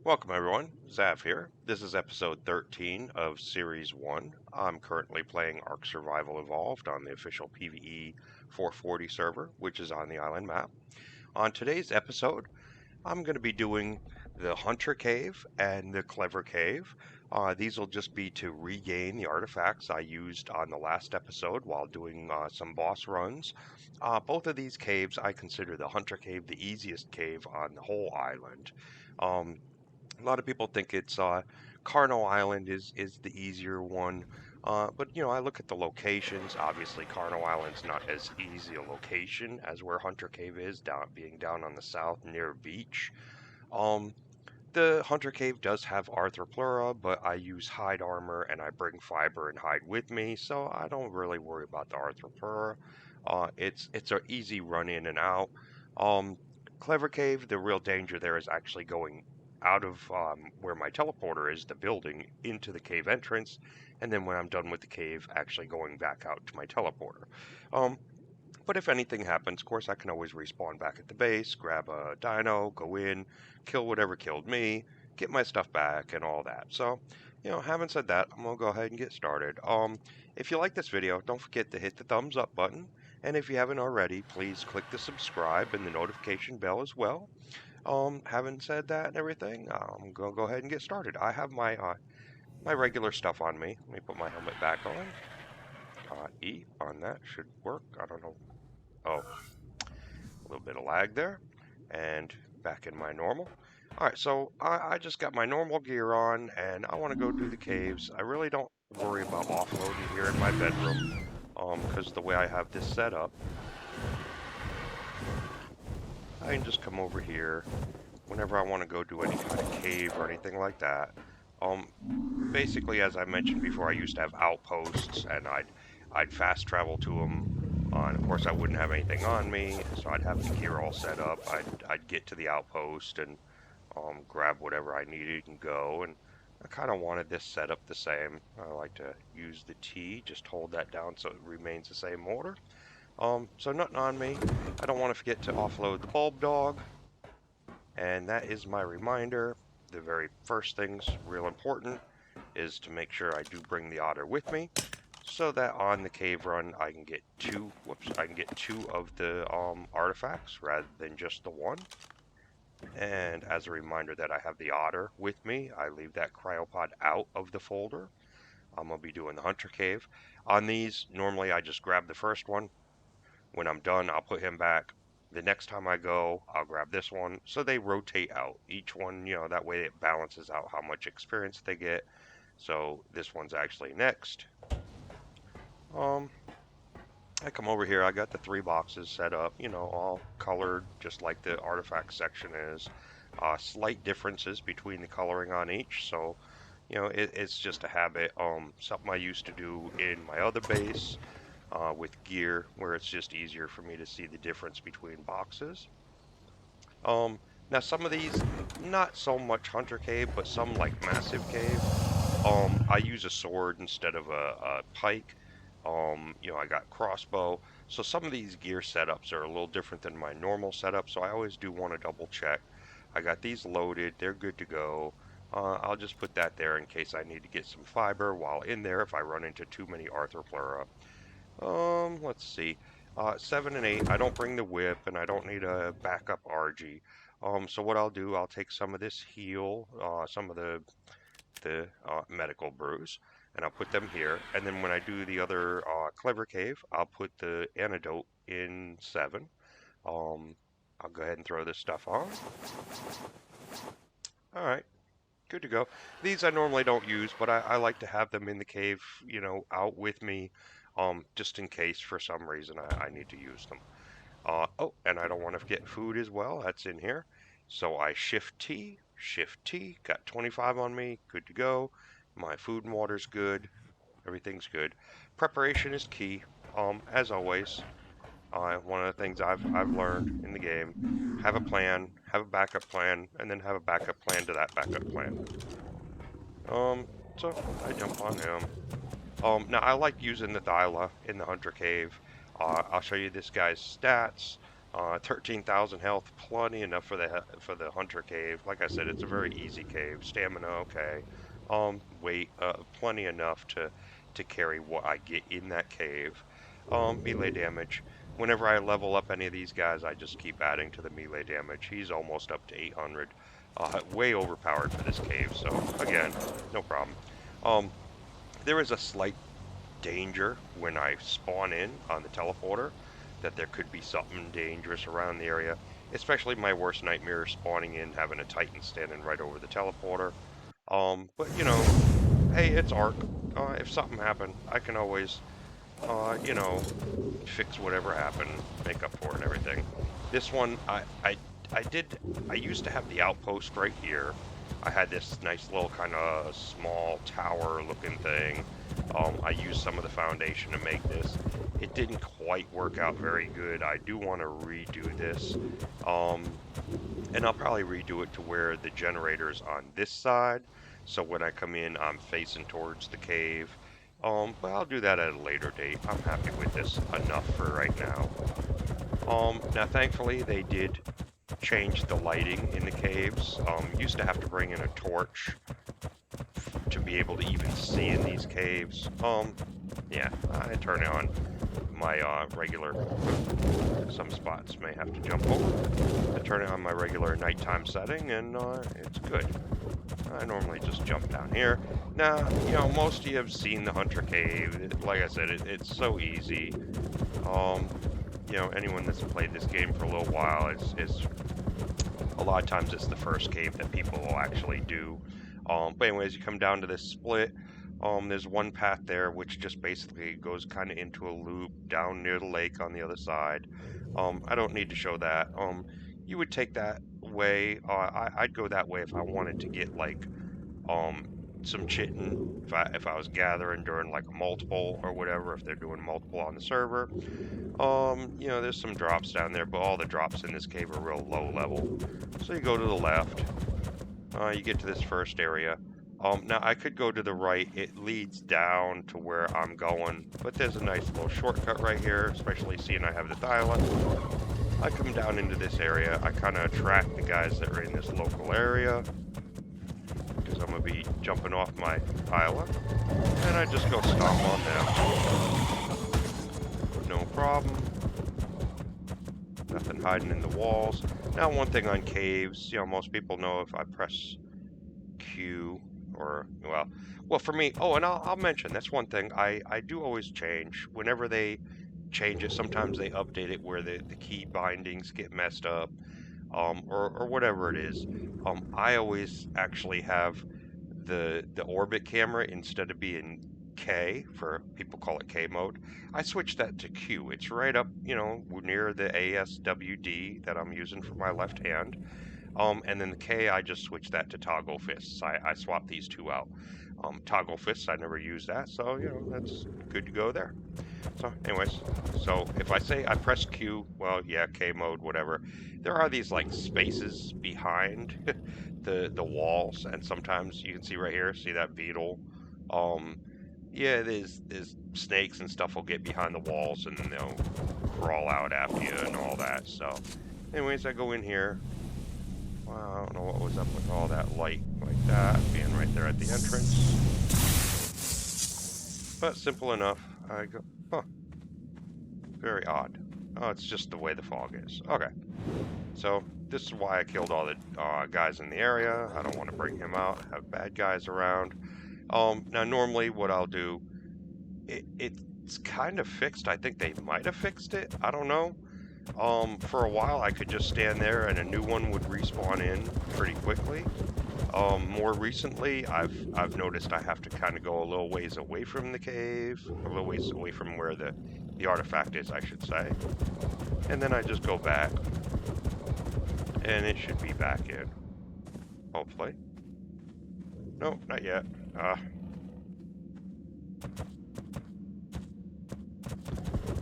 Welcome everyone, Xzav here. This is episode 13 of Series 1. I'm currently playing Ark Survival Evolved on the official PvE 440 server, which is on the island map. On today's episode, I'm going to be doing the Hunter Cave and the Clever Cave. These will just be to regain the artifacts I used on the last episode while doing some boss runs. Both of these caves, I consider the Hunter Cave the easiest cave on the whole island. A lot of people think it's Carno Island is the easier one, but I look at the locations. Obviously, Carno Island's not as easy a location as where Hunter Cave is, being down on the south near beach. Um, the Hunter Cave does have Arthropleura, but I use hide armor and I bring fiber and hide with me, so I don't really worry about the Arthropleura. It's an easy run in and out. Um, Clever Cave, the real danger there is actually going out of where my teleporter is, the building, into the cave entrance, and then when I'm done with the cave, actually going back out to my teleporter. Um, but if anything happens, of course, I can always respawn back at the base, grab a dino, go in, kill whatever killed me, get my stuff back, and all that. So, having said that, I'm going to go ahead and get started. If you like this video, don't forget to hit the thumbs up button. And if you haven't already, please click the subscribe and the notification bell as well. Having said that and everything, I'm going to go ahead and get started. I have my regular stuff on me. Let me put my helmet back on. E on that should work. I don't know. Oh, a little bit of lag there. And back in my normal. Alright, so I just got my normal gear on, and I want to go do the caves. I really don't worry about offloading here in my bedroom, because the way I have this set up, I can just come over here whenever I want to go do any kind of cave or anything like that. Basically, as I mentioned before, I used to have outposts, and I'd fast travel to them. And of course, I wouldn't have anything on me, so I'd have the gear all set up. I'd get to the outpost and grab whatever I needed and go. And I kind of wanted this setup the same. I like to use the T, just hold that down so it remains the same order. So nothing on me. I don't want to forget to offload the bulb dog. And that is my reminder. The very first thing's real important is to make sure I do bring the otter with me, so that on the cave run I can get two of the artifacts rather than just the one. And as a reminder that I have the otter with me, I leave that cryopod out of the folder. I'm going to be doing the Hunter Cave. On these, normally I just grab the first one. When I'm done, I'll put him back. The next time I go, I'll grab this one. So they rotate out. Each one, that way it balances out how much experience they get. So this one's actually next. I come over here, I got the 3 boxes set up, all colored just like the artifact section is. Slight differences between the coloring on each, so it's just a habit. Something I used to do in my other base with gear, where it's just easier for me to see the difference between boxes. Now some of these, not so much Hunter Cave, but some like Massive Cave, I use a sword instead of a pike. I got crossbow. So some of these gear setups are a little different than my normal setup, so I always do want to double check. I got these loaded, they're good to go. I'll just put that there in case I need to get some fiber while in there if I run into too many Arthropleura. Let's see. 7 and 8, I don't bring the whip, and I don't need a backup RG. So what I'll do, I'll take some of this heal, some of the medical brews, and I'll put them here. And then when I do the other Clever Cave, I'll put the antidote in 7. I'll go ahead and throw this stuff on. Alright, good to go. These I normally don't use, but I like to have them in the cave, out with me, just in case for some reason I need to use them. Oh, and I don't want to forget food as well. That's in here. So I Shift T, got 25 on me, good to go. My food and water's good. Everything's good. Preparation is key. As always, one of the things I've learned in the game: have a plan, have a backup plan, and then have a backup plan to that backup plan. So I jump on him. Now I like using the Thyla in the Hunter Cave. I'll show you this guy's stats. 13,000 health, plenty enough for the hunter cave. Like I said, it's a very easy cave. Stamina, okay. Weight, plenty enough to carry what I get in that cave. Melee damage. Whenever I level up any of these guys, I just keep adding to the melee damage. He's almost up to 800. Way overpowered for this cave, so again, no problem. There is a slight danger when I spawn in on the teleporter that there could be something dangerous around the area, especially my worst nightmare spawning in, having a Titan standing right over the teleporter. But you know, hey, it's Ark. If something happened, I can always, you know, fix whatever happened, make up for it and everything. This one, I used to have the outpost right here. I had this nice little kind of small tower looking thing. I used some of the foundation to make this. It didn't quite work out very good. I do want to redo this. And I'll probably redo it to where the generator's on this side. So when I come in, I'm facing towards the cave. But I'll do that at a later date. I'm happy with this enough for right now. Now thankfully they did change the lighting in the caves. Used to have to bring in a torch to be able to even see in these caves. Yeah, I turn on my regular, some spots may have to jump over. I turn it on my regular nighttime setting and it's good. I normally just jump down here. Now, you know, most of you have seen the Hunter Cave. Like I said, it's so easy. You know, anyone that's played this game for a little while, it's a lot of times it's the first cave that people will actually do. But anyways, you come down to this split. There's one path there which just basically goes kind of into a loop down near the lake on the other side. I don't need to show that. You would take that way. I'd go that way if I wanted to get like some chitin, if I was gathering during like a multiple or whatever, if they're doing multiple on the server. You know, there's some drops down there, but all the drops in this cave are real low level. So you go to the left, you get to this first area. Now I could go to the right. It leads down to where I'm going, but there's a nice little shortcut right here, especially seeing I have the dial-up. I come down into this area. I kind of attract the guys that are in this local area, because I'm going to be jumping off my dial-up, and I just go stomp on them. No problem. Nothing hiding in the walls. Now, one thing on caves, you know, most people know if I press Q, or, well, for me, and I'll mention, that's one thing, I do always change. Whenever they change it, sometimes they update it where the key bindings get messed up, or whatever it is. I always actually have the orbit camera, instead of being K, for people call it K mode, I switch that to Q. It's right up, you know, near the ASWD that I'm using for my left hand. And then the K, I just switch that to toggle fists. I swap these two out. Toggle fists, I never use that, so, you know, that's good to go there. So, anyways, so if I say I press Q, well, yeah, K mode, whatever. There are these, like, spaces behind the walls, and sometimes you can see right here, see that beetle? Yeah, there's snakes and stuff will get behind the walls, and they'll crawl out after you and all that, so. Anyways, I go in here. Wow, I don't know what was up with all that light like that, being right there at the entrance. But simple enough. I go, huh. Very odd. Oh, it's just the way the fog is. Okay. So, this is why I killed all the guys in the area. I don't want to bring him out, have bad guys around. Now, normally what I'll do, it's kind of fixed. I think they might have fixed it. I don't know. For a while I could just stand there and a new one would respawn in pretty quickly. More recently, I've noticed I have to kind of go a little ways away from the cave, a little ways away from where the artifact is, I should say. And then I just go back, and it should be back in, hopefully. No, not yet.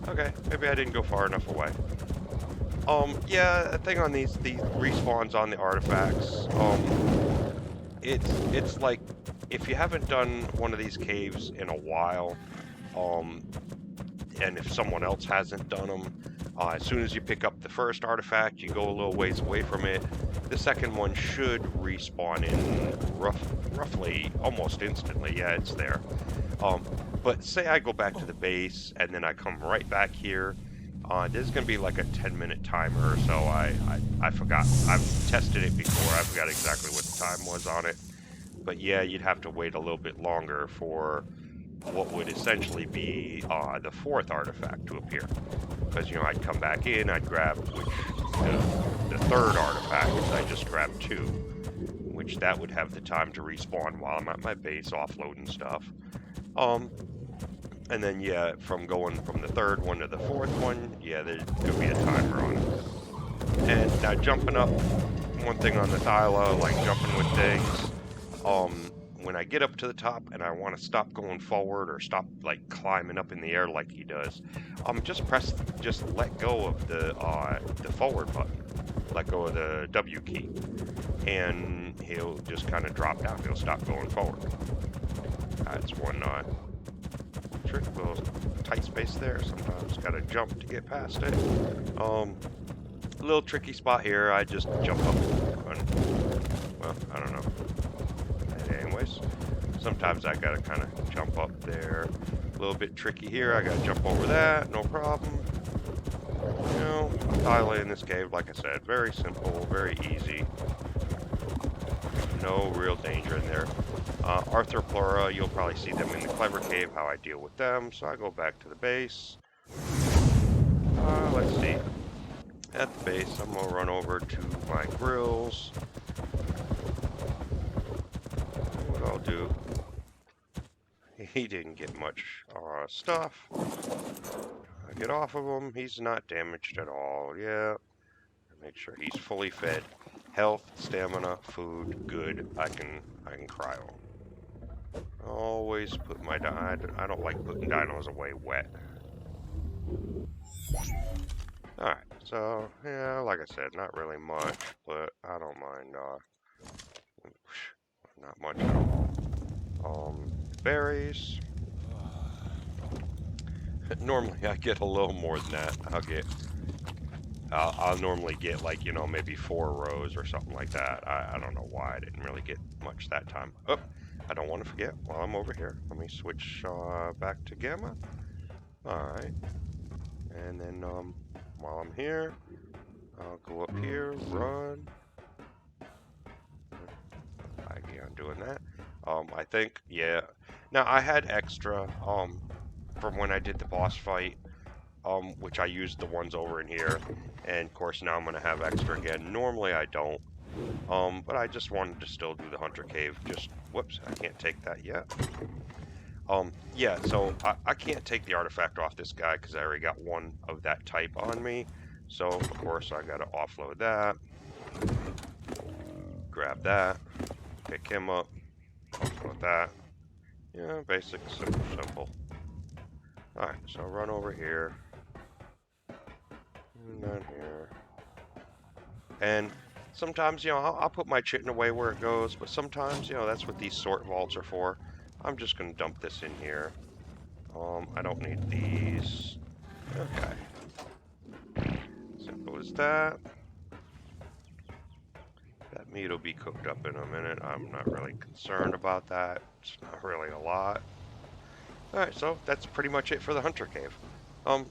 Okay, maybe I didn't go far enough away. Yeah, a thing on these respawns on the artifacts, it's like, if you haven't done one of these caves in a while, and if someone else hasn't done them, As soon as you pick up the first artifact, you go a little ways away from it. The second one should respawn in roughly almost instantly. Yeah, it's there. But say I go back to the base and then I come right back here. There's going to be like a 10-minute timer or so. I forgot. I've tested it before. I forgot exactly what the time was on it. But yeah, you'd have to wait a little bit longer for what would essentially be the fourth artifact to appear. Because, you know, I'd come back in, I'd grab the third artifact, which I just grabbed 2, which that would have the time to respawn while I'm at my base offloading stuff. And then, yeah, from going from the third one to the fourth one, yeah, there's going to be a timer on it. And now jumping up, one thing on the Thyla, like jumping with things, when I get up to the top and I want to stop going forward or stop like climbing up in the air like he does, just let go of the forward button, let go of the W key, and he'll just kind of drop down. He'll stop going forward. That's one trick, little tight space there. Sometimes got to jump to get past it. A little tricky spot here. I just jump up and, well, I don't know. Anyways, sometimes I gotta kind of jump up there. A little bit tricky here. I gotta jump over that. No problem. You know, Thyla in this cave, like I said, very simple, very easy. No real danger in there. Arthroplura, you'll probably see them in the Clever Cave, how I deal with them. So I go back to the base. Let's see. At the base, I'm gonna run over to my grills. What I'll do, he didn't get much stuff. I get off of him. He's not damaged at all. Yeah. Make sure he's fully fed. Health, stamina, food, good. I can cryo. Always put my I don't like putting dinos away wet. Alright, so yeah, like I said, not really much, but I don't mind not much at all. Berries. Normally I get a little more than that. I'll normally get like, you know, maybe 4 rows or something like that. I don't know why I didn't really get much that time. Oh, I don't want to forget while I'm over here. Let me switch back to Gamma. Alright. And then while I'm here, I'll go up here, run. I'm doing that. I think, yeah. Now I had extra from when I did the boss fight. Which I used the ones over in here, and of course now I'm going to have extra again. Normally I don't, but I just wanted to still do the Hunter Cave. Just, whoops, I can't take that yet. Yeah, so I can't take the artifact off this guy because I already got one of that type on me. So, of course, I got to offload that, grab that, pick him up, offload that. Yeah, basic, simple. Alright, so run over here. Down here. And sometimes, you know, I'll put my chitin away where it goes, but sometimes, you know, that's what these sort vaults are for. I'm just going to dump this in here. I don't need these. Okay. Simple as that. That meat will be cooked up in a minute. I'm not really concerned about that. It's not really a lot. Alright, so that's pretty much it for the Hunter Cave.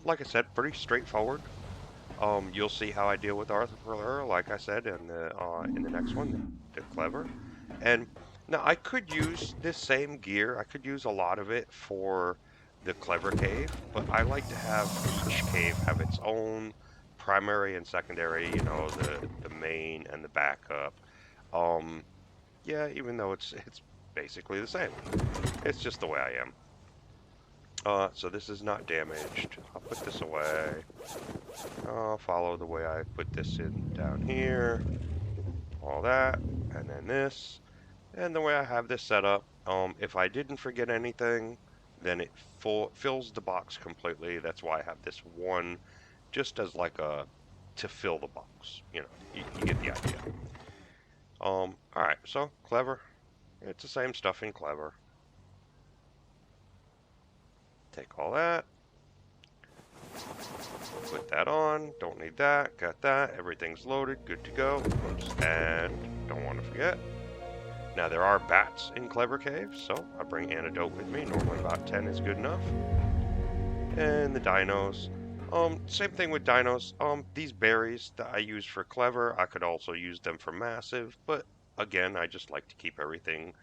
Like I said, pretty straightforward. You'll see how I deal with Arthur, like I said, in the next one, the Clever. And now I could use this same gear. I could use a lot of it for the Clever Cave, but I like to have each cave have its own primary and secondary. You know, the main and the backup. Yeah, even though it's basically the same. It's just the way I am. So this is not damaged. I'll put this away. I'll follow the way I put this in down here. All that. And then this. And the way I have this set up, if I didn't forget anything, then it fills the box completely. That's why I have this one just as like to fill the box. You know, you get the idea. Alright, so Clever. It's the same stuff in Clever. Take all that. Put that on. Don't need that. Got that. Everything's loaded. Good to go. Oops. And don't want to forget. Now there are bats in Clever Cave, so I bring antidote with me. Normally about 10 is good enough. And the dinos. Same thing with dinos. These berries that I use for Clever, I could also use them for Massive, but again, I just like to keep everything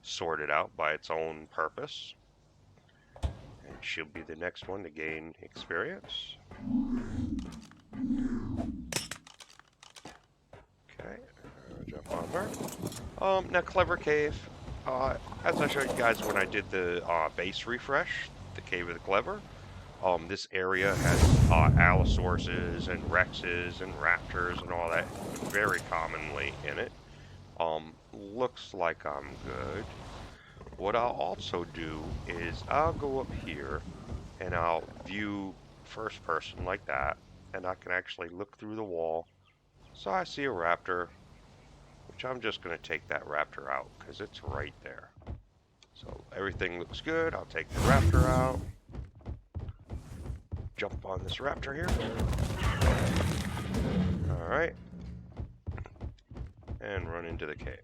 sorted out by its own purpose. And she'll be the next one to gain experience. Okay, jump on her. Now Clever Cave, as I showed you guys when I did the base refresh, the Cave of the Clever, this area has Allosauruses and Rexes and Raptors and all that very commonly in it. Looks like I'm good. What I'll also do is I'll go up here and I'll view first person like that, and I can actually look through the wall. So I see a raptor, which I'm just going to take that raptor out because it's right there. So everything looks good. I'll take the raptor out. Jump on this raptor here. Alright. And run into the cave.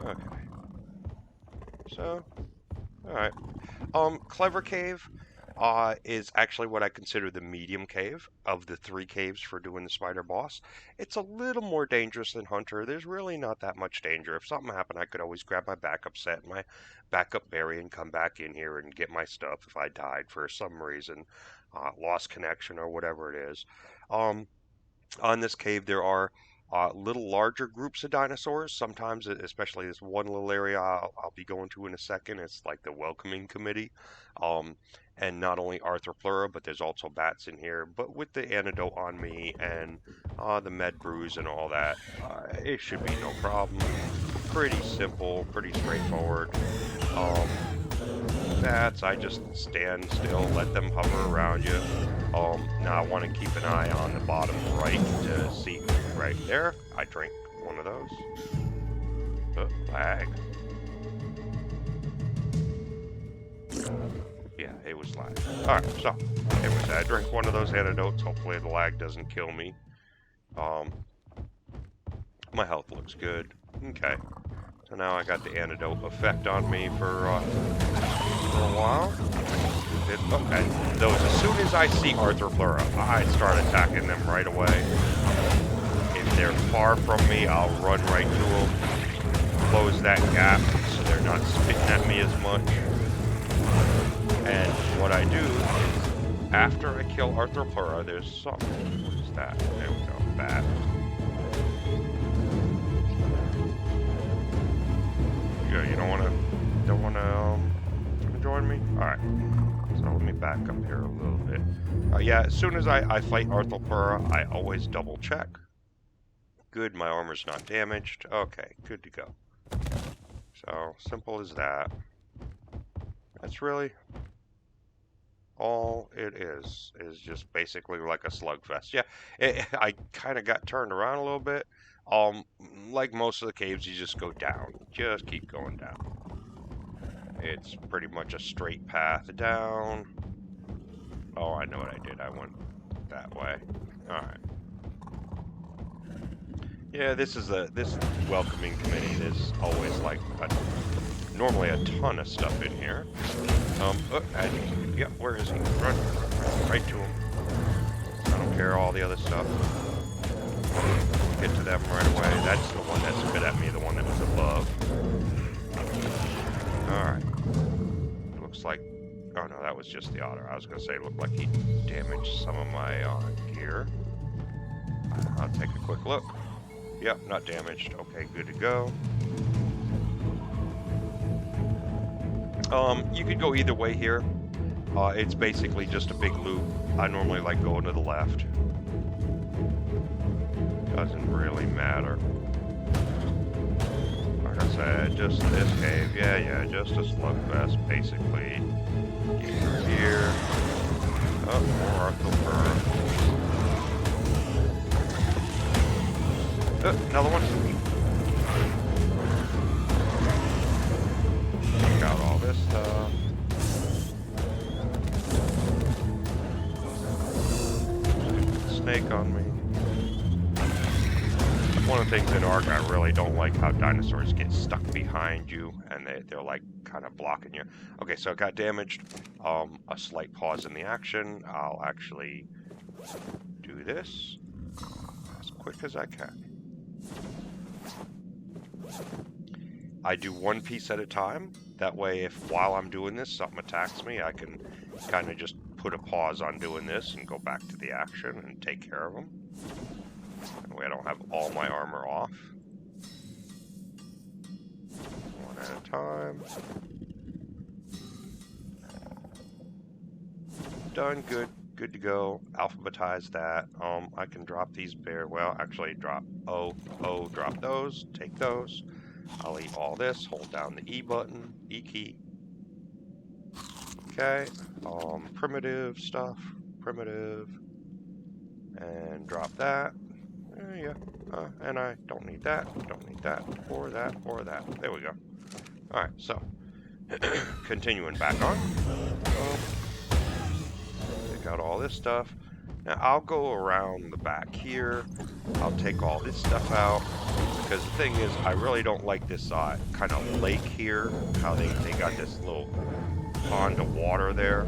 Okay. So, alright. Clever Cave is actually what I consider the medium cave of the 3 caves for doing the spider boss. It's a little more dangerous than Hunter. There's really not that much danger. If something happened, I could always grab my backup set, my backup berry, and come back in here and get my stuff if I died for some reason, lost connection or whatever it is. On this cave, there are little larger groups of dinosaurs. Sometimes, especially this one little area I'll be going to in a second, it's like the welcoming committee. And not only Arthropleura, but there's also bats in here. But with the antidote on me and the med brews and all that, it should be no problem. Pretty simple, pretty straightforward. Bats, I just stand still, let them hover around you. Now I want to keep an eye on the bottom right to see right there. I drink one of those. Lag. Yeah, it was lag. Alright, so, anyways, I drink one of those antidotes. Hopefully the lag doesn't kill me. My health looks good. Okay. So now I got the antidote effect on me for a while. Okay. Those, as soon as I see Arthropleura, I start attacking them right away. If they're far from me, I'll run right to them. Close that gap so they're not spitting at me as much. And what I do is, after I kill Arthropleura, there's something. What is that? There we go. Bat. Yeah, you don't wanna join me? Alright. So let me back up here a little bit. Yeah, as soon as I fight Arthropleura, I always double check. Good, my armor's not damaged. Okay, good to go. So, simple as that. That's really all it is just basically like a slugfest. Yeah, I kind of got turned around a little bit. Like most of the caves, you just go down. Just keep going down. It's pretty much a straight path down. Oh, I know what I did. I went that way. Alright. Yeah, this welcoming committee. There's always like normally a ton of stuff in here. Yeah, where is he? Run right to him. I don't care all the other stuff. Get to them right away. That's the one that spit at me, the one that was above. Alright. Looks like... Oh no, that was just the otter. I was going to say it looked like he damaged some of my gear. I'll take a quick look. Yep, not damaged. Okay, good to go. You could go either way here. It's basically just a big loop. I normally like going to the left. Doesn't really matter. Like I said, just this cave. Yeah, just a slugfest, basically. Get through here. Oh, more Arthropleura. Another one. Check out all this stuff. in Ark, I really don't like how dinosaurs get stuck behind you and they're like kind of blocking you. Okay, so it got damaged. A slight pause in the action. I'll actually do this as quick as I can. I do one piece at a time. That way, if while I'm doing this, something attacks me, I can kind of just put a pause on doing this and go back to the action and take care of them. That way I don't have all my armor off. One at a time. Done, good to go. Alphabetize that. I can drop these well, actually drop drop those, take those. I'll eat all this, hold down the E button, E key. Okay, primitive stuff, primitive, and drop that. Yeah, and I don't need that, or that, or that. There we go. Alright, so, continuing back on. Take out all this stuff. Now, I'll go around the back here. I'll take all this stuff out. Because the thing is, I really don't like this kind of lake here. How they got this little pond of water there.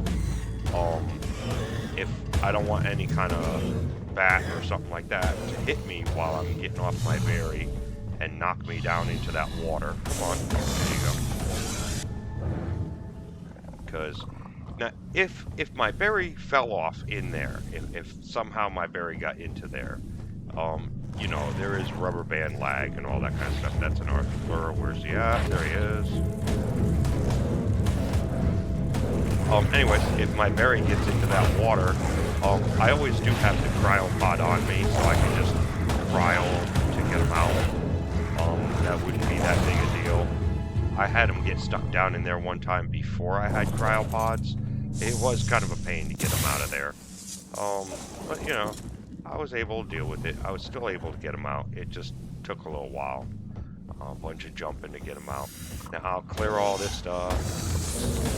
If I don't want any kind of bat or something like that to hit me while I'm getting off my berry and knock me down into that water. Come on, there you go. Because now, if my berry fell off in there, if somehow my berry got into there, you know, there is rubber band lag and all that kind of stuff. That's an Arthur. Where's he at? There he is. Anyways, if my berry gets into that water, I always do have the cryopod on me, so I can just cryo to get them out. That wouldn't be that big a deal. I had them get stuck down in there one time before I had cryopods. It was kind of a pain to get them out of there. But, you know, I was able to deal with it. I was still able to get them out. It just took a little while. A bunch of jumping to get them out. Now, I'll clear all this stuff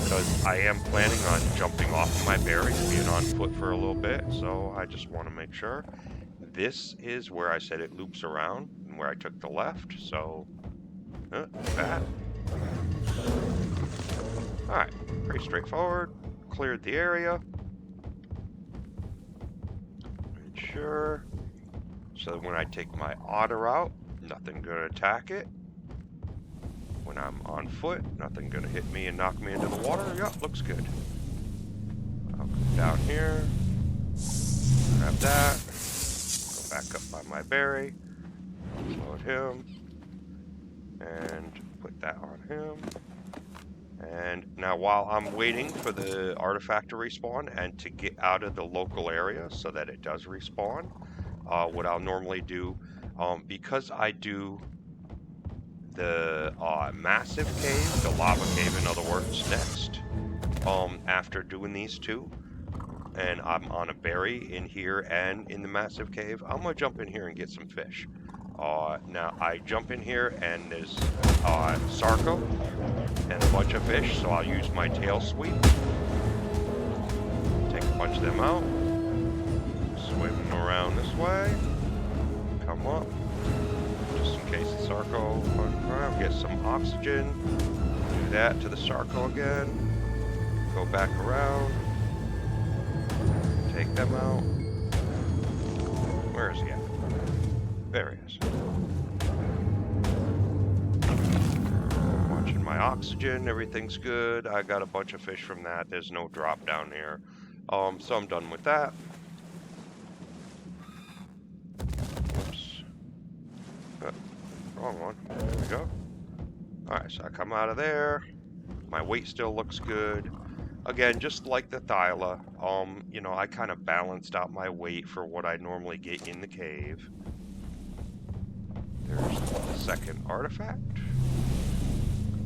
because I am planning on jumping off of my berry, being on foot for a little bit, so I just want to make sure. This is where I said it loops around and where I took the left, so that. Alright, pretty straightforward. Cleared the area. Make sure. So when I take my otter out, nothing gonna attack it. When I'm on foot, nothing gonna hit me and knock me into the water. Yep, looks good. I'll come down here, grab that, go back up by my berry, load him, and put that on him. And now while I'm waiting for the artifact to respawn and to get out of the local area so that it does respawn, what I'll normally do, because I do the massive cave, the lava cave in other words, next, after doing these two, and I'm on a berry in here and in the massive cave, I'm going to jump in here and get some fish. Now I jump in here and there's Sarco and a bunch of fish, so I'll use my tail sweep. Take a bunch of them out. Swim around this way. Come up. Just in case the Sarco runs around. Get some oxygen. Do that to the Sarco again. Go back around. Take them out. Where is he at? There he is. Watching my oxygen, everything's good. I got a bunch of fish from that. There's no drop down here. So I'm done with that. Whoops. Wrong one. There we go. Alright, so I come out of there. My weight still looks good. Again, just like the Thyla, you know, I kind of balanced out my weight for what I normally get in the cave. There's the second artifact.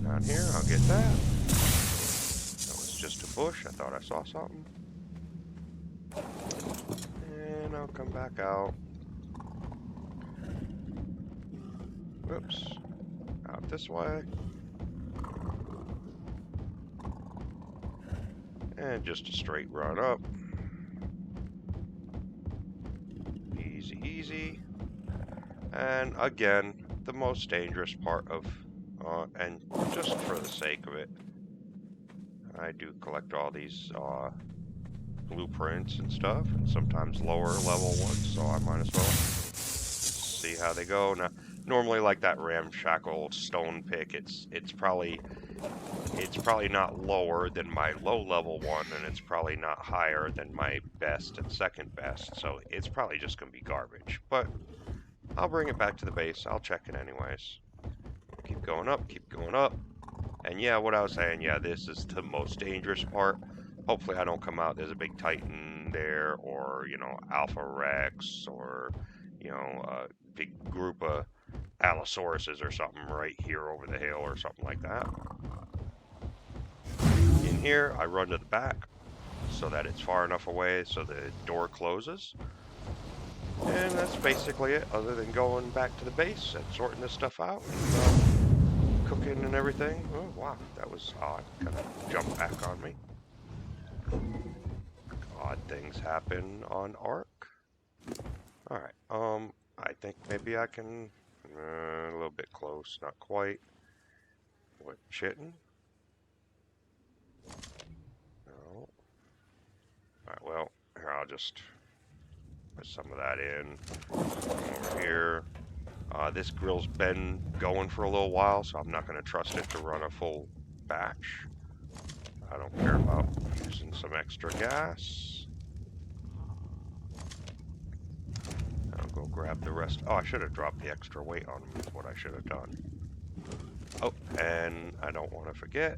Down here, I'll get that. That was just a bush. I thought I saw something. And I'll come back out. Whoops. Out this way. And just a straight run up. Easy, easy. And again, the most dangerous part of, and just for the sake of it, I do collect all these blueprints and stuff, and sometimes lower level ones, so I might as well see how they go. Now, normally like that ramshackle stone pick, it's probably not lower than my low level one, and it's probably not higher than my best and second best, so it's probably just gonna be garbage. But I'll bring it back to the base. I'll check it anyways. Keep going up, keep going up. And yeah, what I was saying, yeah, this is the most dangerous part. Hopefully I don't come out, there's a big Titan there, or, you know, Alpha Rex, or, you know, a big group of Allosauruses or something right here over the hill or something like that. In here, I run to the back so that it's far enough away so the door closes. And that's basically it, other than going back to the base and sorting this stuff out and cooking and everything. Oh, wow, that was odd. Kind of jumped back on me. Odd things happen on Ark. Alright, I think maybe I can... a little bit close, not quite. What, chittin'? No. Alright, well, here, I'll just put some of that in. Over here. This grill's been going for a little while, so I'm not going to trust it to run a full batch. I don't care about using some extra gas. I'll go grab the rest. Oh, I should have dropped the extra weight on them, is what I should have done. Oh, and I don't want to forget,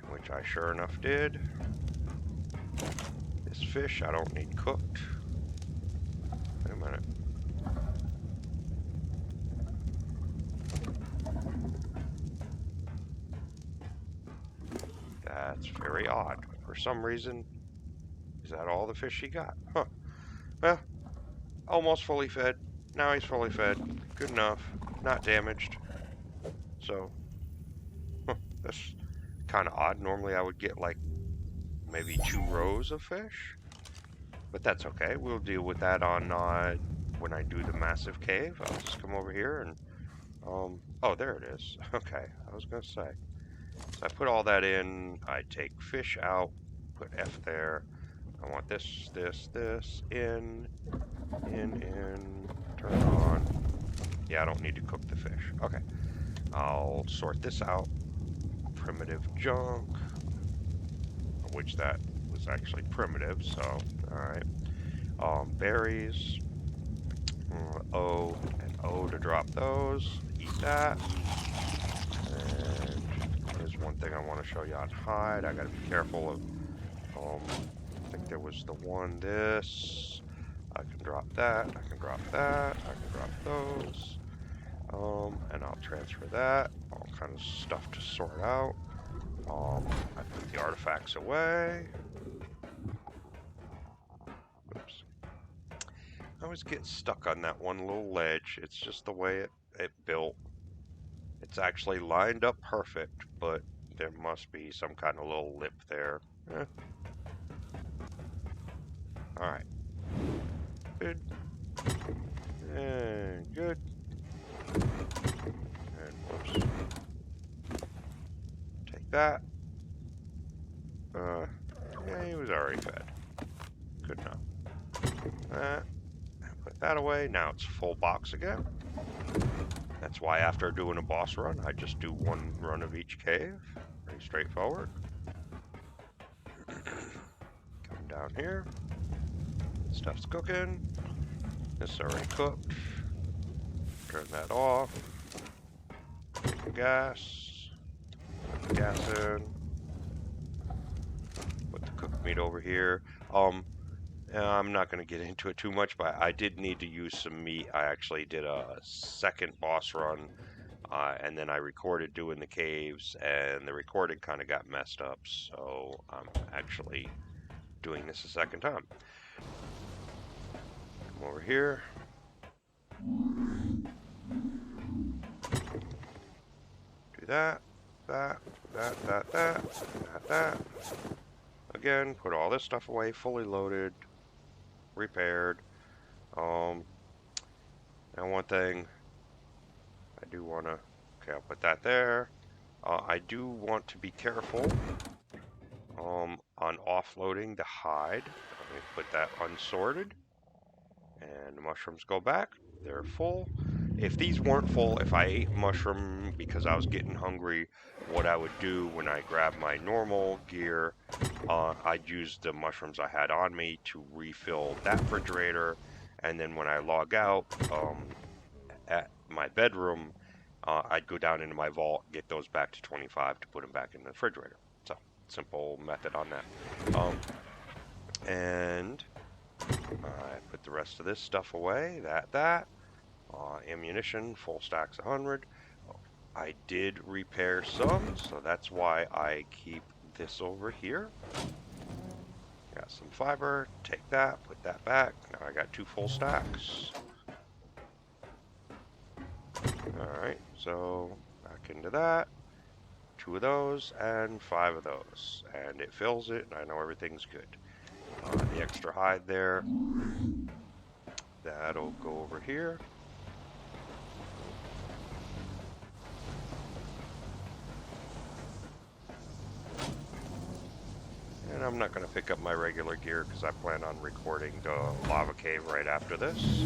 which I sure enough did. This fish I don't need cooked. Wait a minute. That's very odd. For some reason, is that all the fish he got? Huh. Well, almost fully fed. Now he's fully fed. Good enough. Not damaged. So, that's kind of odd. Normally I would get like maybe 2 rows of fish. But that's okay. We'll deal with that on when I do the massive cave. I'll just come over here and... oh, there it is. Okay, I was going to say. So I put all that in. I take fish out. Put F there. I want this, in. Turn it on. Yeah, I don't need to cook the fish. Okay. I'll sort this out. Primitive junk. Which that was actually primitive, so, alright. Berries. O and O to drop those. Eat that. And here's one thing I want to show you on hide. I gotta be careful of, I think there was the one, this. I can drop that, I can drop that, I can drop those. And I'll transfer that. All kind of stuff to sort out. I put the artifacts away. Oops. I always get stuck on that one little ledge. It's just the way it built. It's actually lined up perfect, but there must be some kind of little lip there. Alright. Good. And good. And whoops. Take that. Yeah, he was already fed. Good enough. Put that away. Now it's full box again. That's why after doing a boss run, I just do 1 run of each cave. Pretty straightforward. Come down here. Stuff's cooking. This is already cooked. Turn that off. Take the gas. Put the gas in. Put the cooked meat over here. I'm not going to get into it too much, but I did need to use some meat. I actually did a second boss run, and then I recorded doing the caves, and the recording kind of got messed up, so I'm actually doing this a second time. Come over here. Do that. Again, put all this stuff away, fully loaded. Repaired. Now one thing I do want to, okay, I'll put that there. I do want to be careful on offloading the hide. Let me put that unsorted. And the mushrooms go back. They're full. If these weren't full, if I ate mushroom because I was getting hungry, what I would do when I grab my normal gear, I'd use the mushrooms I had on me to refill that refrigerator. And then when I log out at my bedroom, I'd go down into my vault, get those back to 25 to put them back in the refrigerator. So, simple method on that. And I put the rest of this stuff away. That. Ammunition, full stacks 100. I did repair some, so that's why I keep this over here. Got some fiber. Take that, put that back. Now I got 2 full stacks. Alright, so back into that. 2 of those and 5 of those. And it fills it, and I know everything's good. The extra hide there, that'll go over here. And I'm not going to pick up my regular gear because I plan on recording the lava cave right after this.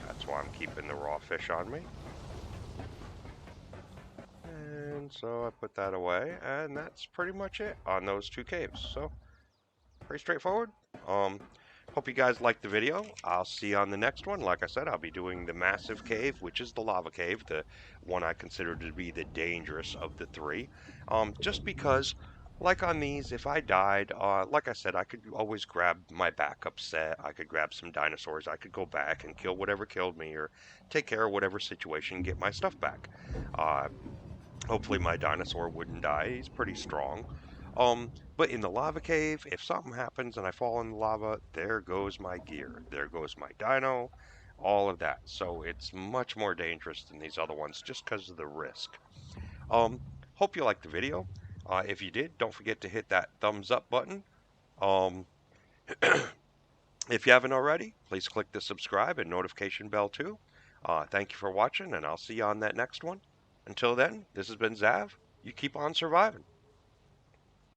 That's why I'm keeping the raw fish on me. And so I put that away, and that's pretty much it on those 2 caves. So, pretty straightforward. Hope you guys liked the video. I'll see you on the next one. Like I said, I'll be doing the massive cave, which is the lava cave, the one I consider to be the dangerous of the 3. Just because, like on these, if I died, like I said, I could always grab my backup set. I could grab some dinosaurs. I could go back and kill whatever killed me, or take care of whatever situation, get my stuff back. Hopefully my dinosaur wouldn't die. He's pretty strong. But in the lava cave, if something happens and I fall in the lava, there goes my gear. There goes my dino, all of that. So it's much more dangerous than these other ones just because of the risk. Hope you liked the video. If you did, don't forget to hit that thumbs up button. If you haven't already, please click the subscribe and notification bell too. Thank you for watching, and I'll see you on that next one. Until then, this has been Xzav. You keep on surviving.